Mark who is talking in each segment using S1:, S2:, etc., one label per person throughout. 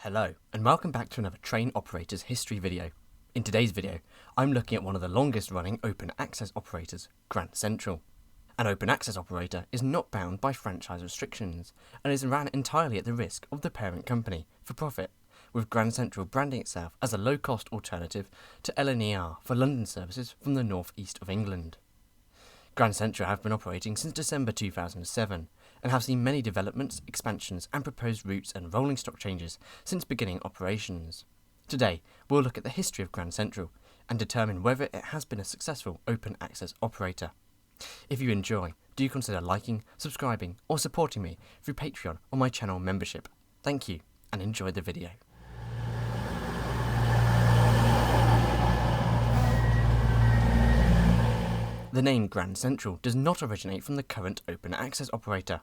S1: Hello, and welcome back to another train operator's history video. In today's video, I'm looking at one of the longest running open access operators, Grand Central. An open access operator is not bound by franchise restrictions, and is ran entirely at the risk of the parent company for profit, with Grand Central branding itself as a low-cost alternative to LNER for London services from the north east of England. Grand Central have been operating since December 2007 and have seen many developments, expansions and proposed routes and rolling stock changes since beginning operations. Today, we'll look at the history of Grand Central and determine whether it has been a successful open access operator. If you enjoy, do consider liking, subscribing or supporting me through Patreon or my channel membership. Thank you and enjoy the video. The name Grand Central does not originate from the current open access operator.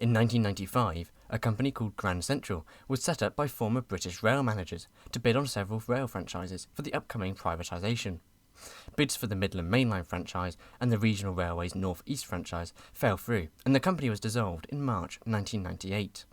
S1: In 1995, a company called Grand Central was set up by former British rail managers to bid on several rail franchises for the upcoming privatisation. Bids for the Midland Mainline franchise and the Regional Railways North East franchise fell through, and the company was dissolved in March 1998.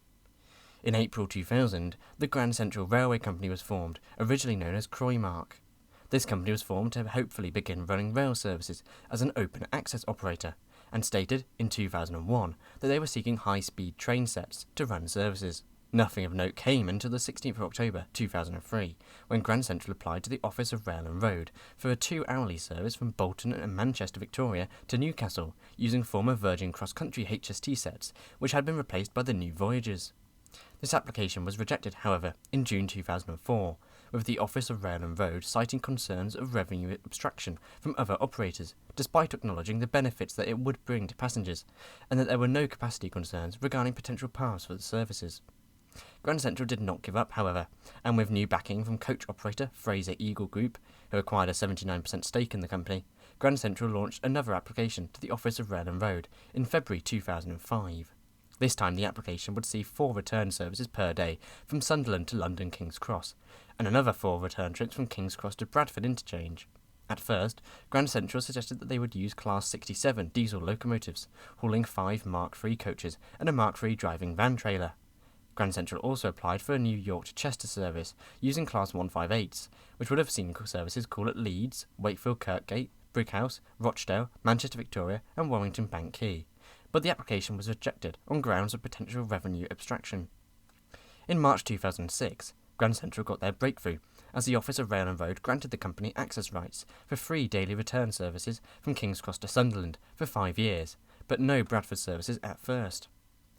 S1: In April 2000, the Grand Central Railway Company was formed, originally known as Croymark. This company was formed to hopefully begin running rail services as an open access operator, and stated in 2001 that they were seeking high-speed train sets to run services. Nothing of note came until the 16th of October 2003, when Grand Central applied to the Office of Rail and Road for a 2-hourly service from Bolton and Manchester, Victoria to Newcastle, using former Virgin cross-country HST sets, which had been replaced by the new Voyagers. This application was rejected, however, in June 2004, with the Office of Rail and Road citing concerns of revenue abstraction from other operators, despite acknowledging the benefits that it would bring to passengers, and that there were no capacity concerns regarding potential paths for the services. Grand Central did not give up, however, and with new backing from coach operator Fraser Eagle Group, who acquired a 79% stake in the company, Grand Central launched another application to the Office of Rail and Road in February 2005. This time the application would see 4 return services per day from Sunderland to London King's Cross, and another 4 return trips from King's Cross to Bradford interchange. At first, Grand Central suggested that they would use Class 67 diesel locomotives, hauling 5 Mark III coaches and a Mark III driving van trailer. Grand Central also applied for a New York to Chester service using Class 158s, which would have seen services call at Leeds, Wakefield Kirkgate, Brighouse, Rochdale, Manchester Victoria and Warrington Bank Quay, but the application was rejected on grounds of potential revenue abstraction. In March 2006, Grand Central got their breakthrough, as the Office of Rail and Road granted the company access rights for 3 daily return services from King's Cross to Sunderland for 5 years, but no Bradford services at first.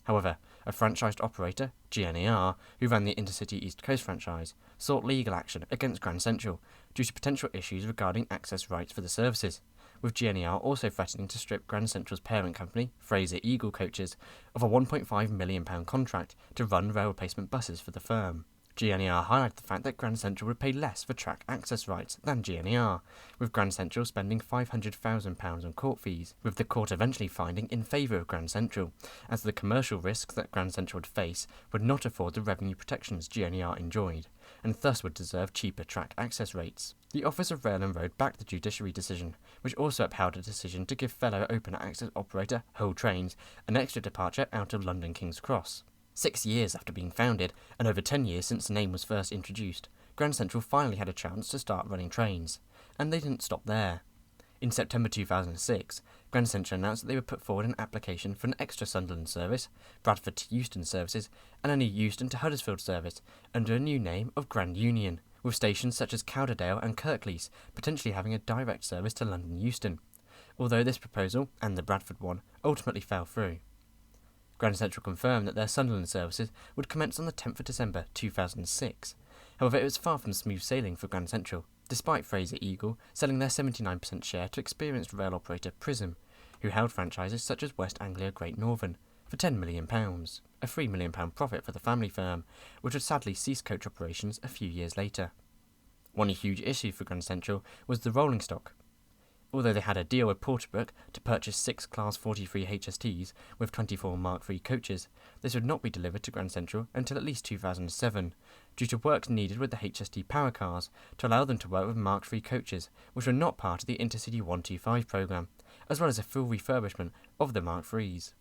S1: However, a franchised operator, LNER, who ran the Intercity East Coast franchise, sought legal action against Grand Central due to potential issues regarding access rights for the services, with LNER also threatening to strip Grand Central's parent company, Fraser Eagle Coaches, of a £1.5 million contract to run rail replacement buses for the firm. LNER highlighted the fact that Grand Central would pay less for track access rights than LNER, with Grand Central spending £500,000 on court fees, with the court eventually finding in favour of Grand Central, as the commercial risks that Grand Central would face would not afford the revenue protections LNER enjoyed, and thus would deserve cheaper track access rates. The Office of Rail and Road backed the judiciary decision, which also upheld a decision to give fellow open access operator Hull Trains an extra departure out of London King's Cross. 6 years after being founded, and over 10 years since the name was first introduced, Grand Central finally had a chance to start running trains, and they didn't stop there. In September 2006, Grand Central announced that they would put forward an application for an extra Sunderland service, Bradford to Euston services, and a new Euston to Huddersfield service, under a new name of Grand Union, with stations such as Cowderdale and Kirklees potentially having a direct service to London Euston, although this proposal, and the Bradford one, ultimately fell through. Grand Central confirmed that their Sunderland services would commence on the 10th of December 2006. However, it was far from smooth sailing for Grand Central, despite Fraser Eagle selling their 79% share to experienced rail operator Prism, who held franchises such as West Anglia Great Northern, for £10 million, a £3 million profit for the family firm, which would sadly cease coach operations a few years later. One huge issue for Grand Central was the rolling stock. Although they had a deal with Porterbrook to purchase 6 Class 43 HSTs with 24 Mark III coaches, this would not be delivered to Grand Central until at least 2007, due to works needed with the HST power cars to allow them to work with Mark III coaches, which were not part of the Intercity 125 programme, as well as a full refurbishment of the Mark IIIs.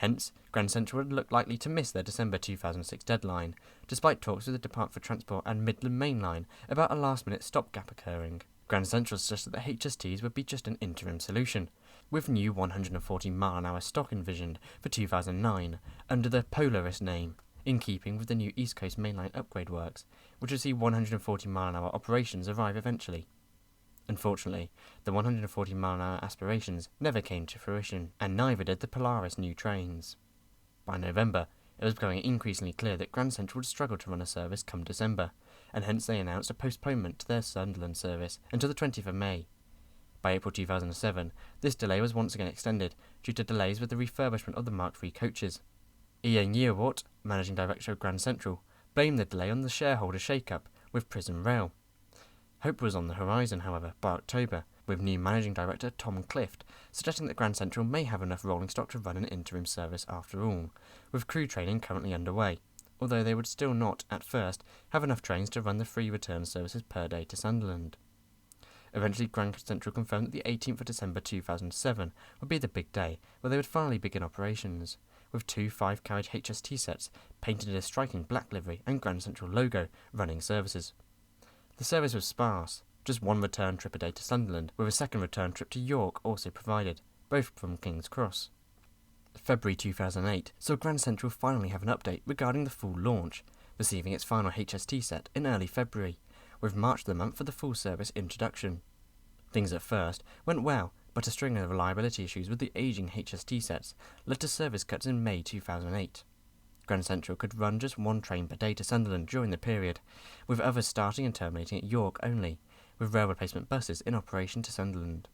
S1: Hence, Grand Central would look likely to miss their December 2006 deadline, despite talks with the Department for Transport and Midland Main Line about a last-minute stopgap occurring. Grand Central suggested that HSTs would be just an interim solution, with new 140-mile-an-hour stock envisioned for 2009 under the Polaris name, in keeping with the new East Coast Mainline upgrade works, which would see 140-mile-an-hour operations arrive eventually. Unfortunately, the 140-mile-an-hour aspirations never came to fruition, and neither did the Polaris new trains. By November, it was becoming increasingly clear that Grand Central would struggle to run a service come December, and hence they announced a postponement to their Sunderland service until the 20th of May. By April 2007, this delay was once again extended due to delays with the refurbishment of the Mark III coaches. Ian Yearwart, managing director of Grand Central, blamed the delay on the shareholder shake-up with Prison Rail. Hope was on the horizon, however, by October, with new managing director Tom Clift suggesting that Grand Central may have enough rolling stock to run an interim service after all, with crew training currently underway, although they would still not, at first, have enough trains to run the free return services per day to Sunderland. Eventually, Grand Central confirmed that the 18th of December 2007 would be the big day where they would finally begin operations, with 2 5-carriage HST sets painted in a striking black livery and Grand Central logo running services. The service was sparse, just one return trip a day to Sunderland, with a second return trip to York also provided, both from King's Cross. February 2008 saw Grand Central finally have an update regarding the full launch, receiving its final HST set in early February, with March the month for the full service introduction. Things at first went well, but a string of reliability issues with the aging HST sets led to service cuts in May 2008. Grand Central could run just one train per day to Sunderland during the period, with others starting and terminating at York only, with rail replacement buses in operation to Sunderland.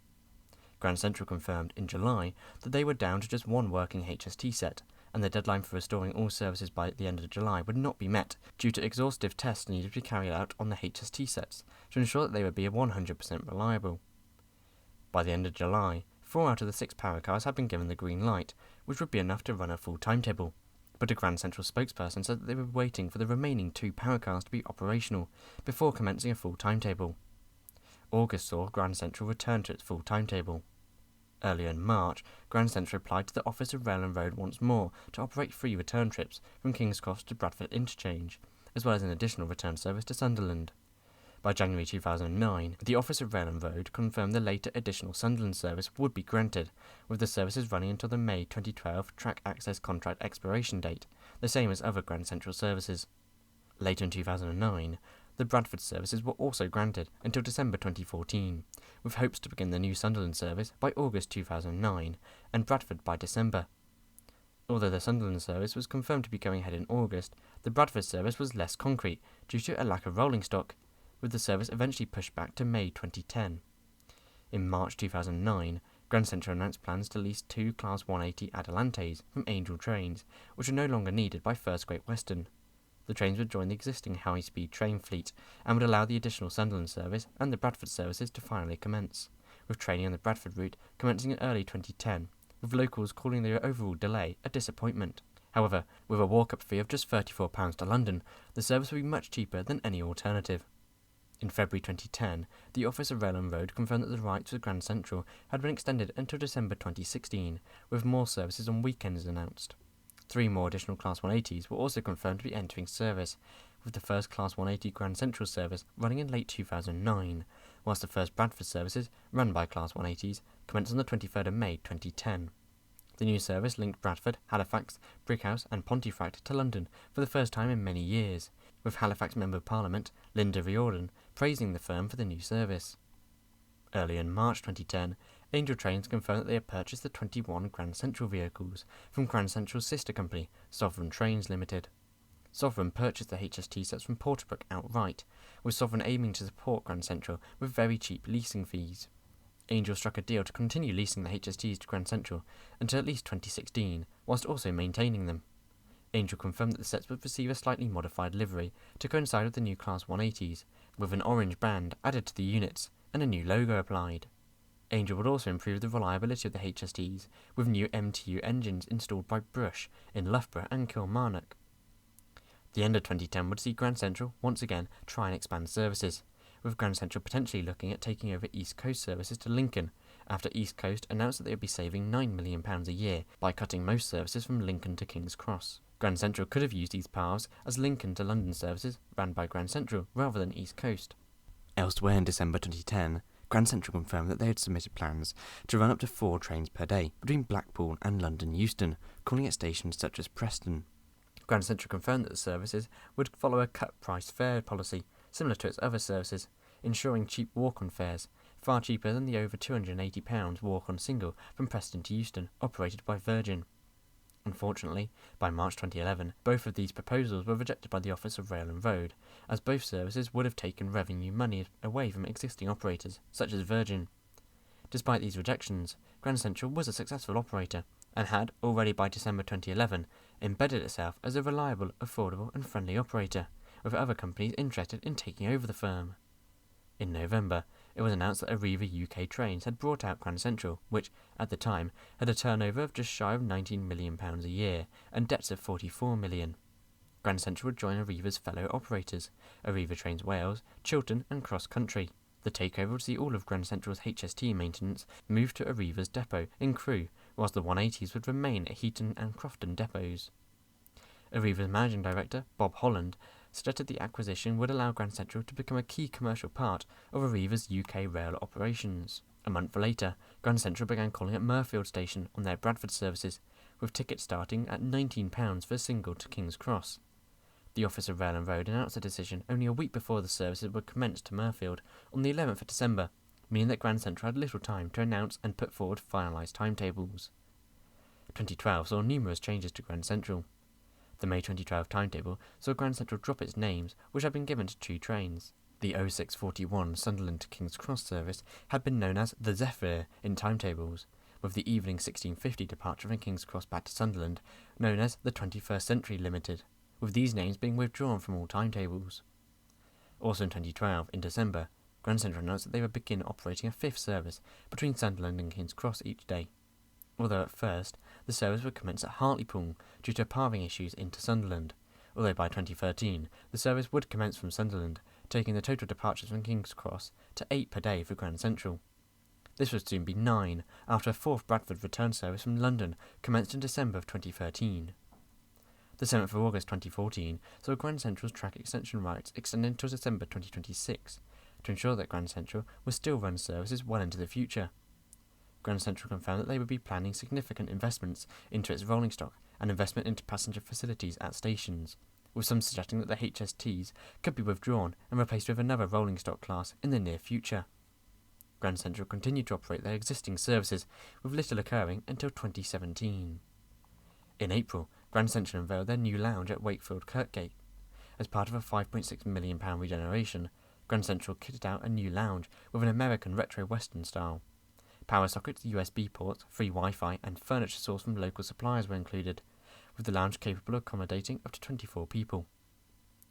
S1: Grand Central confirmed in July that they were down to just one working HST set, and the deadline for restoring all services by the end of July would not be met due to exhaustive tests needed to be carried out on the HST sets to ensure that they would be 100% reliable. By the end of July, 4 out of the 6 power cars had been given the green light, which would be enough to run a full timetable, but a Grand Central spokesperson said that they were waiting for the remaining 2 power cars to be operational before commencing a full timetable. August saw Grand Central return to its full timetable. Earlier in March, Grand Central applied to the Office of Rail and Road once more to operate free return trips from King's Cross to Bradford Interchange, as well as an additional return service to Sunderland. By January 2009, the Office of Rail and Road confirmed the later additional Sunderland service would be granted, with the services running until the May 2012 track access contract expiration date, the same as other Grand Central services. Later in 2009, the Bradford services were also granted until December 2014, with hopes to begin the new Sunderland service by August 2009 and Bradford by December. Although the Sunderland service was confirmed to be going ahead in August, the Bradford service was less concrete due to a lack of rolling stock, with the service eventually pushed back to May 2010. In March 2009, Grand Central announced plans to lease 2 Class 180 Adelantes from Angel Trains, which are no longer needed by First Great Western. The trains would join the existing high-speed train fleet and would allow the additional Sunderland service and the Bradford services to finally commence, with training on the Bradford route commencing in early 2010, with locals calling the overall delay a disappointment. However, with a walk-up fee of just £34 to London, the service would be much cheaper than any alternative. In February 2010, the Office of Rail and Road confirmed that the rights with Grand Central had been extended until December 2016, with more services on weekends announced. 3 more additional Class 180s were also confirmed to be entering service, with the first Class 180 Grand Central service running in late 2009, whilst the first Bradford services, run by Class 180s, commenced on the 23rd of May 2010. The new service linked Bradford, Halifax, Brickhouse and Pontefract to London for the first time in many years, with Halifax Member of Parliament, Linda Riordan, praising the firm for the new service. Early in March 2010, Angel Trains confirmed that they had purchased the 21 Grand Central vehicles from Grand Central's sister company, Sovereign Trains Limited. Sovereign purchased the HST sets from Porterbrook outright, with Sovereign aiming to support Grand Central with very cheap leasing fees. Angel struck a deal to continue leasing the HSTs to Grand Central until at least 2016, whilst also maintaining them. Angel confirmed that the sets would receive a slightly modified livery to coincide with the new Class 180s, with an orange band added to the units and a new logo applied. Angel would also improve the reliability of the HSTs, with new MTU engines installed by Brush in Loughborough and Kilmarnock. The end of 2010 would see Grand Central once again try and expand services, with Grand Central potentially looking at taking over East Coast services to Lincoln after East Coast announced that they would be saving £9 million a year by cutting most services from Lincoln to King's Cross. Grand Central could have used these paths as Lincoln to London services ran by Grand Central rather than East Coast. Elsewhere in December 2010, Grand Central confirmed that they had submitted plans to run up to 4 trains per day between Blackpool and London Euston, calling at stations such as Preston. Grand Central confirmed that the services would follow a cut-price fare policy, similar to its other services, ensuring cheap walk-on fares, far cheaper than the over £280 walk-on single from Preston to Euston, operated by Virgin. Unfortunately, by March 2011, both of these proposals were rejected by the Office of Rail and Road, as both services would have taken revenue money away from existing operators, such as Virgin. Despite these rejections, Grand Central was a successful operator, and had, already by December 2011, embedded itself as a reliable, affordable and friendly operator, with other companies interested in taking over the firm. In November, it was announced that Arriva UK Trains had brought out Grand Central, which, at the time, had a turnover of just shy of £19 million a year and debts of £44 million. Grand Central would join Arriva's fellow operators, Arriva Trains Wales, Chiltern and Cross Country. The takeover would see all of Grand Central's HST maintenance move to Arriva's depot in Crewe, whilst the 180s would remain at Heaton and Crofton depots. Arriva's managing director, Bob Holland, suggested the acquisition would allow Grand Central to become a key commercial part of Arriva's UK rail operations. A month later, Grand Central began calling at Mirfield Station on their Bradford services, with tickets starting at £19 for a single to King's Cross. The Office of Rail and Road announced the decision only a week before the services were commenced to Mirfield on the 11th of December, meaning that Grand Central had little time to announce and put forward finalised timetables. 2012 saw numerous changes to Grand Central. The May 2012 timetable saw Grand Central drop its names, which had been given to 2 trains. The 0641 Sunderland to King's Cross service had been known as the Zephyr in timetables, with the evening 1650 departure from King's Cross back to Sunderland known as the 21st Century Limited, with these names being withdrawn from all timetables. Also in 2012, in December, Grand Central announced that they would begin operating a 5th service between Sunderland and King's Cross each day, although at first the service would commence at Hartlepool due to pathing issues into Sunderland, although by 2013 the service would commence from Sunderland, taking the total departures from King's Cross to 8 per day for Grand Central. This would soon be 9, after a 4th Bradford return service from London commenced in December of 2013. The 7th of August 2014 saw Grand Central's track extension rights extended until December 2026, to ensure that Grand Central would still run services well into the future. Grand Central confirmed that they would be planning significant investments into its rolling stock and investment into passenger facilities at stations, with some suggesting that the HSTs could be withdrawn and replaced with another rolling stock class in the near future. Grand Central continued to operate their existing services, with little occurring until 2017. In April, Grand Central unveiled their new lounge at Wakefield Kirkgate. As part of a £5.6 million regeneration, Grand Central kitted out a new lounge with an American retro-western style. Power sockets, USB ports, free Wi-Fi and furniture sourced from local suppliers were included, with the lounge capable of accommodating up to 24 people.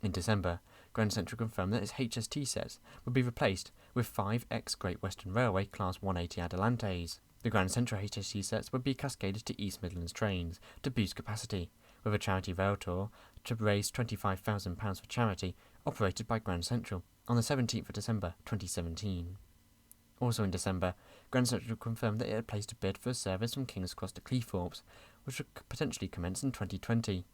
S1: In December, Grand Central confirmed that its HST sets would be replaced with 5 ex-Great Western Railway Class 180 Adelantes. The Grand Central HST sets would be cascaded to East Midlands trains to boost capacity, with a charity rail tour to raise £25,000 for charity, operated by Grand Central, on the 17th of December 2017. Also in December, Grand Central confirmed that it had placed a bid for a service from King's Cross to Cleethorpes, which would potentially commence in 2020.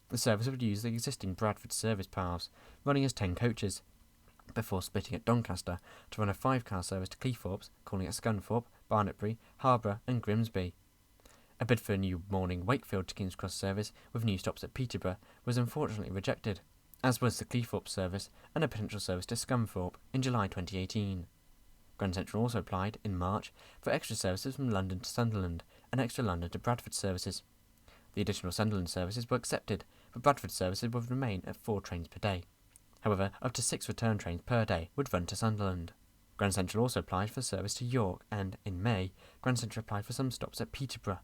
S1: The service would use the existing Bradford service paths, running as 10 coaches, before splitting at Doncaster to run a 5-car service to Cleethorpes, calling at Scunthorpe, Barnetbury, Harborough and Grimsby. A bid for a new morning Wakefield to King's Cross service with new stops at Peterborough was unfortunately rejected, as was the Cleethorpes service and a potential service to Scunthorpe in July 2018. Grand Central also applied, in March, for extra services from London to Sunderland and extra London to Bradford services. The additional Sunderland services were accepted, but Bradford services would remain at 4 trains per day. However, up to 6 return trains per day would run to Sunderland. Grand Central also applied for service to York and, in May, Grand Central applied for some stops at Peterborough.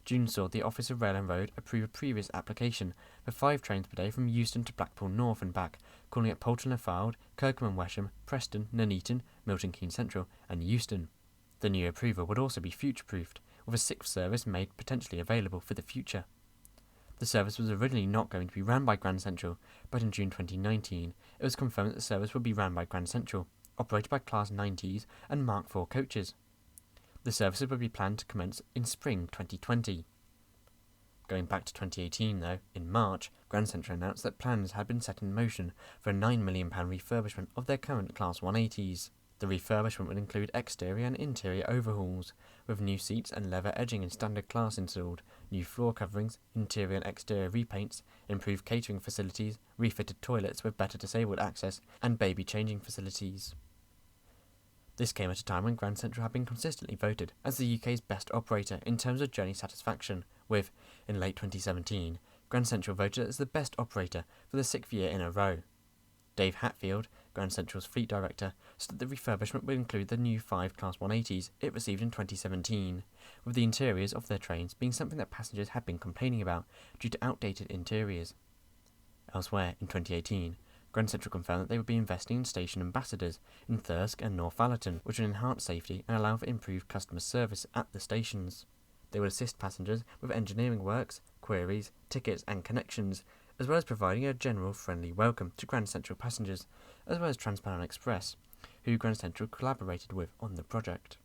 S1: June saw the Office of Rail and Road approve a previous application for 5 trains per day from Euston to Blackpool North and back, calling at Poulton-le-Fylde, Kirkham and Wesham, Preston, Nuneaton, Milton Keynes Central and Euston. The new approval would also be future-proofed, with a 6th service made potentially available for the future. The service was originally not going to be ran by Grand Central, but in June 2019 it was confirmed that the service would be ran by Grand Central, operated by Class 90s and Mark IV coaches. The services would be planned to commence in spring 2020. Going back to 2018 though, in March, Grand Central announced that plans had been set in motion for a £9 million refurbishment of their current Class 180s. The refurbishment would include exterior and interior overhauls, with new seats and leather edging in standard class installed, new floor coverings, interior and exterior repaints, improved catering facilities, refitted toilets with better disabled access, and baby changing facilities. This came at a time when Grand Central had been consistently voted as the UK's best operator in terms of journey satisfaction, with, in late 2017, Grand Central voted as the best operator for the 6th year in a row. Dave Hatfield, Grand Central's fleet director, said that the refurbishment would include the new 5 Class 180s it received in 2017, with the interiors of their trains being something that passengers had been complaining about due to outdated interiors. Elsewhere, in 2018, Grand Central confirmed that they would be investing in station ambassadors in Thirsk and Northallerton, which would enhance safety and allow for improved customer service at the stations. They would assist passengers with engineering works, queries, tickets and connections, as well as providing a general friendly welcome to Grand Central passengers, as well as Transparent Express, who Grand Central collaborated with on the project.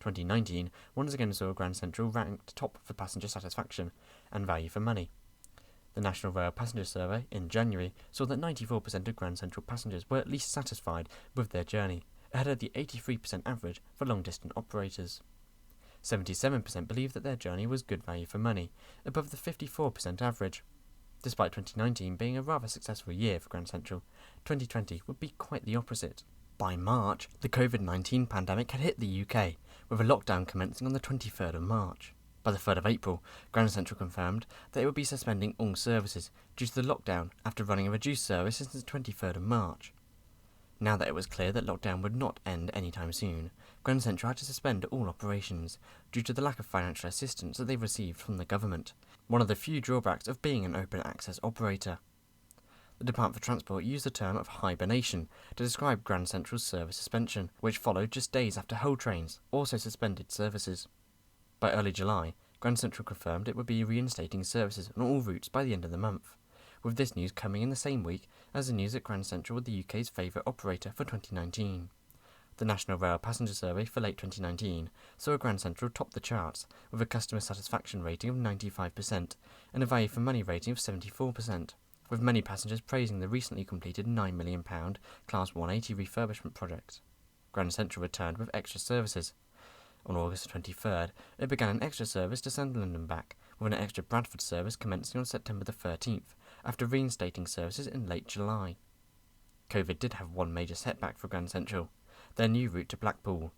S1: 2019 once again saw Grand Central ranked top for passenger satisfaction and value for money. The National Rail Passenger Survey in January saw that 94% of Grand Central passengers were at least satisfied with their journey, ahead of the 83% average for long-distance operators. 77% believed that their journey was good value for money, above the 54% average. Despite 2019 being a rather successful year for Grand Central, 2020 would be quite the opposite. By March, the COVID-19 pandemic had hit the UK, with a lockdown commencing on the 23rd of March. By the 3rd of April, Grand Central confirmed that it would be suspending all services due to the lockdown after running a reduced service since the 23rd of March. Now that it was clear that lockdown would not end anytime soon, Grand Central had to suspend all operations due to the lack of financial assistance that they received from the government, one of the few drawbacks of being an open access operator. The Department for Transport used the term of hibernation to describe Grand Central's service suspension, which followed just days after Hull Trains also suspended services. By early July, Grand Central confirmed it would be reinstating services on all routes by the end of the month, with this news coming in the same week as the news that Grand Central was the UK's favourite operator for 2019. The National Rail Passenger Survey for late 2019 saw Grand Central top the charts with a customer satisfaction rating of 95% and a value for money rating of 74%, with many passengers praising the recently completed £9 million Class 180 refurbishment project. Grand Central returned with extra services. On August 23rd, it began an extra service to Sunderland and back, with an extra Bradford service commencing on September the 13th, after reinstating services in late July. COVID did have one major setback for Grand Central, their new route to Blackpool.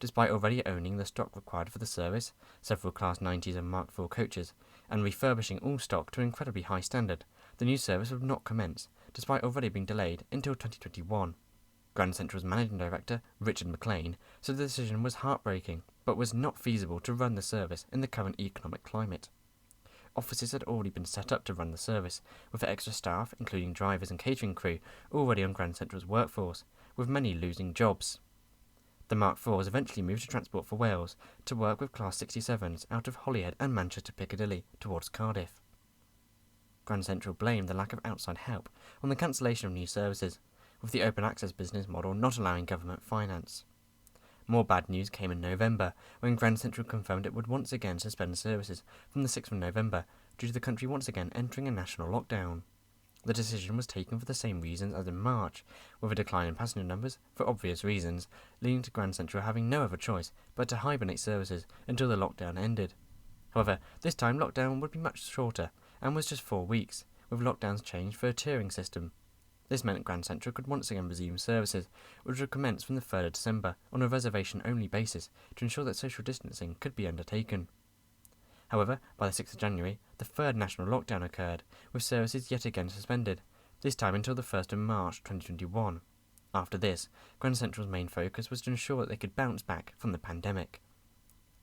S1: Despite already owning the stock required for the service, several Class 90s and Mark IV coaches, and refurbishing all stock to an incredibly high standard, the new service would not commence, despite already being delayed until 2021. Grand Central's managing director, Richard McLean, said the decision was heartbreaking, but was not feasible to run the service in the current economic climate. Offices had already been set up to run the service, with extra staff, including drivers and catering crew, already on Grand Central's workforce, with many losing jobs. The Mark IVs eventually moved to Transport for Wales to work with Class 67s out of Holyhead and Manchester Piccadilly towards Cardiff. Grand Central blamed the lack of outside help on the cancellation of new services, with the open access business model not allowing government finance. More bad news came in November, when Grand Central confirmed it would once again suspend services from the 6th of November due to the country once again entering a national lockdown. The decision was taken for the same reasons as in March, with a decline in passenger numbers, for obvious reasons, leading to Grand Central having no other choice but to hibernate services until the lockdown ended. However, this time lockdown would be much shorter, and was just 4 weeks, with lockdowns changed for a tiering system. This meant Grand Central could once again resume services, which would commence from the 3rd of December on a reservation-only basis to ensure that social distancing could be undertaken. However, by the 6th of January, the third national lockdown occurred, with services yet again suspended, this time until the 1st of March 2021. After this, Grand Central's main focus was to ensure that they could bounce back from the pandemic.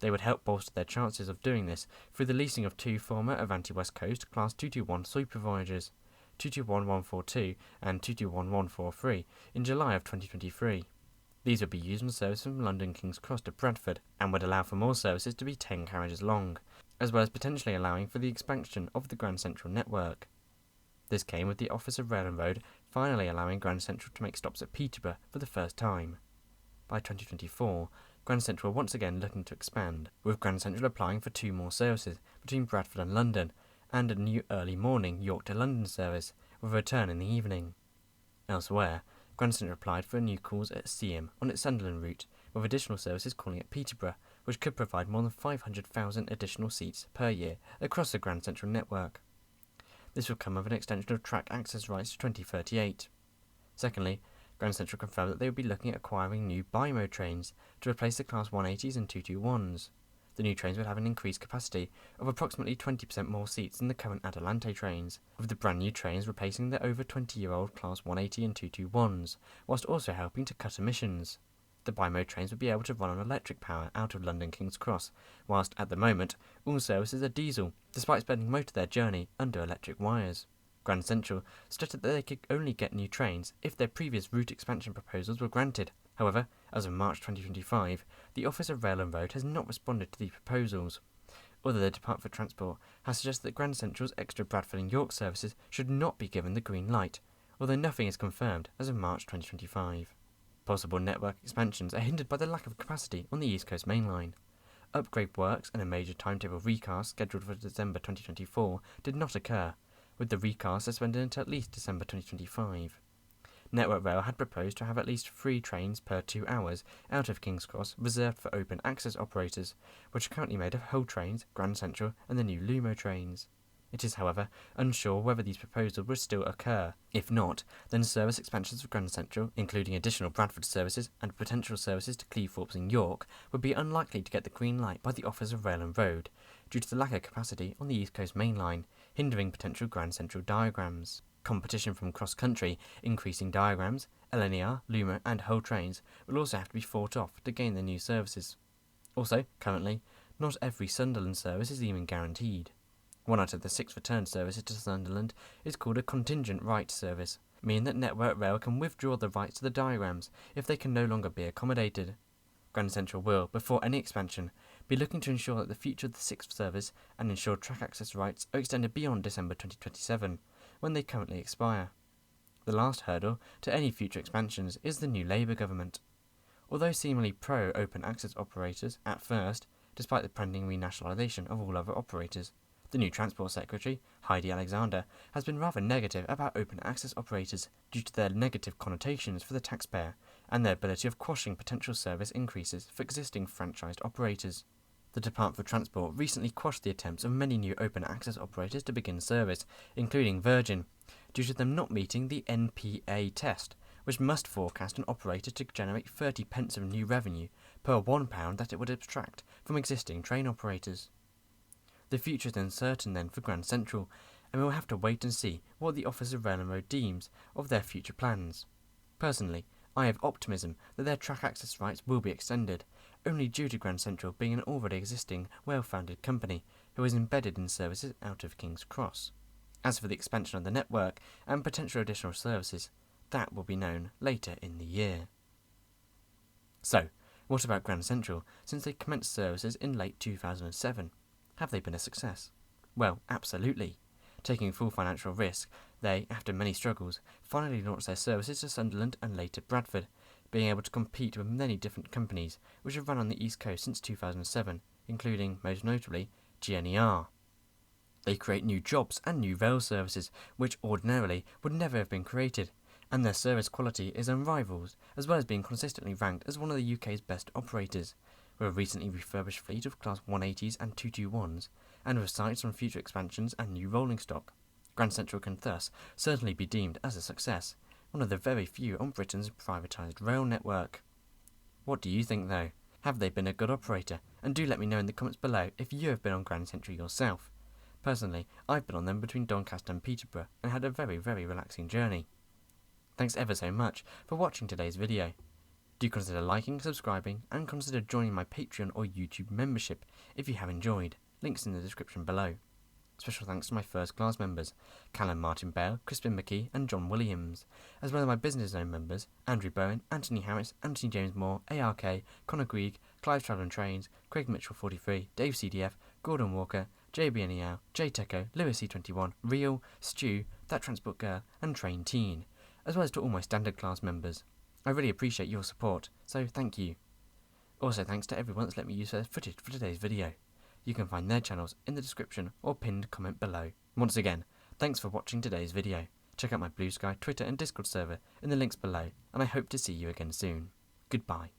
S1: They would help bolster their chances of doing this through the leasing of 2 former Avanti West Coast Class 221 supervisors, 221142 and 221143, in July of 2023. These would be used on service from London King's Cross to Bradford, and would allow for more services to be 10 carriages long, as well as potentially allowing for the expansion of the Grand Central network. This came with the Office of Rail and Road finally allowing Grand Central to make stops at Peterborough for the first time. By 2024, Grand Central are once again looking to expand, with Grand Central applying for 2 more services between Bradford and London, and a new early morning York to London service, with a return in the evening. Elsewhere, Grand Central applied for a new calls at Seaham on its Sunderland route, with additional services calling at Peterborough, which could provide more than 500,000 additional seats per year across the Grand Central network. This will come with an extension of track access rights to 2038. Secondly, Grand Central confirmed that they would be looking at acquiring new bi-mode trains to replace the Class 180s and 221s. The new trains would have an increased capacity of approximately 20% more seats than the current Adelante trains, with the brand new trains replacing the over 20-year-old Class 180 and 221s, whilst also helping to cut emissions. The bi-mode trains would be able to run on electric power out of London King's Cross, whilst at the moment all services are diesel, despite spending most of their journey under electric wires. Grand Central stated that they could only get new trains if their previous route expansion proposals were granted. However, as of March 2025, the Office of Rail and Road has not responded to these proposals. Although the Department for Transport has suggested that Grand Central's extra Bradford and York services should not be given the green light, although nothing is confirmed as of March 2025. Possible network expansions are hindered by the lack of capacity on the East Coast Main Line. Upgrade works and a major timetable recast scheduled for December 2024 did not occur, with the recast suspended until at least December 2025. Network Rail had proposed to have at least 3 trains per 2 hours out of King's Cross reserved for open access operators, which are currently made of Hull trains, Grand Central and the new Lumo trains. It is, however, unsure whether these proposals will still occur. If not, then service expansions for Grand Central, including additional Bradford services and potential services to Cleethorpes and York, would be unlikely to get the green light by the Office of Rail and Road, due to the lack of capacity on the East Coast Main Line, hindering potential Grand Central diagrams. Competition from cross-country, increasing diagrams, LNER, Lumo and Hull trains will also have to be fought off to gain the new services. Also, currently, not every Sunderland service is even guaranteed. 1 out of the 6 return services to Sunderland is called a contingent right service, meaning that Network Rail can withdraw the rights to the diagrams if they can no longer be accommodated. Grand Central will, before any expansion, be looking to ensure that the future of the 6th service and ensure track access rights are extended beyond December 2027, when they currently expire. The last hurdle to any future expansions is the new Labour government. Although seemingly pro-open access operators at first, despite the pending renationalisation of all other operators, the new Transport Secretary, Heidi Alexander, has been rather negative about open access operators due to their negative connotations for the taxpayer and their ability of quashing potential service increases for existing franchised operators. The Department for Transport recently quashed the attempts of many new open access operators to begin service, including Virgin, due to them not meeting the NPA test, which must forecast an operator to generate 30 pence of new revenue per £1 that it would abstract from existing train operators. The future is uncertain then for Grand Central, and we will have to wait and see what the Office of Rail and Road deems of their future plans. Personally, I have optimism that their track access rights will be extended, only due to Grand Central being an already existing, well-founded company who is embedded in services out of King's Cross. As for the expansion of the network and potential additional services, that will be known later in the year. So, what about Grand Central since they commenced services in late 2007? Have they been a success? Well, absolutely. Taking full financial risk, they, after many struggles, finally launched their services to Sunderland and later Bradford, being able to compete with many different companies which have run on the East Coast since 2007, including, most notably, LNER. They create new jobs and new rail services which ordinarily would never have been created, and their service quality is unrivaled, as well as being consistently ranked as one of the UK's best operators, with a recently refurbished fleet of Class 180s and 221s, and with sights on future expansions and new rolling stock. Grand Central can thus certainly be deemed as a success, one of the very few on Britain's privatised rail network. What do you think though? Have they been a good operator? And do let me know in the comments below if you have been on Grand Central yourself. Personally, I've been on them between Doncaster and Peterborough and had a very, very relaxing journey. Thanks ever so much for watching today's video. Do consider liking, subscribing, and consider joining my Patreon or YouTube membership if you have enjoyed. Links in the description below. Special thanks to my first class members, Callum Martin Bale, Crispin McKee and John Williams, as well as my business zone members, Andrew Bowen, Anthony Harris, Anthony James Moore, ARK, Connor Grieg, Clive Travel and Trains, Craig Mitchell 43, Dave CDF, Gordon Walker, JBNEL, J Teco, Lewis C21, Real, Stu, That Transport Girl and Train Teen, as well as to all my standard class members. I really appreciate your support, so thank you. Also, thanks to everyone that's let me use their footage for today's video. You can find their channels in the description or pinned comment below. Once again, thanks for watching today's video. Check out my Blue Sky, Twitter and Discord server in the links below, and I hope to see you again soon. Goodbye.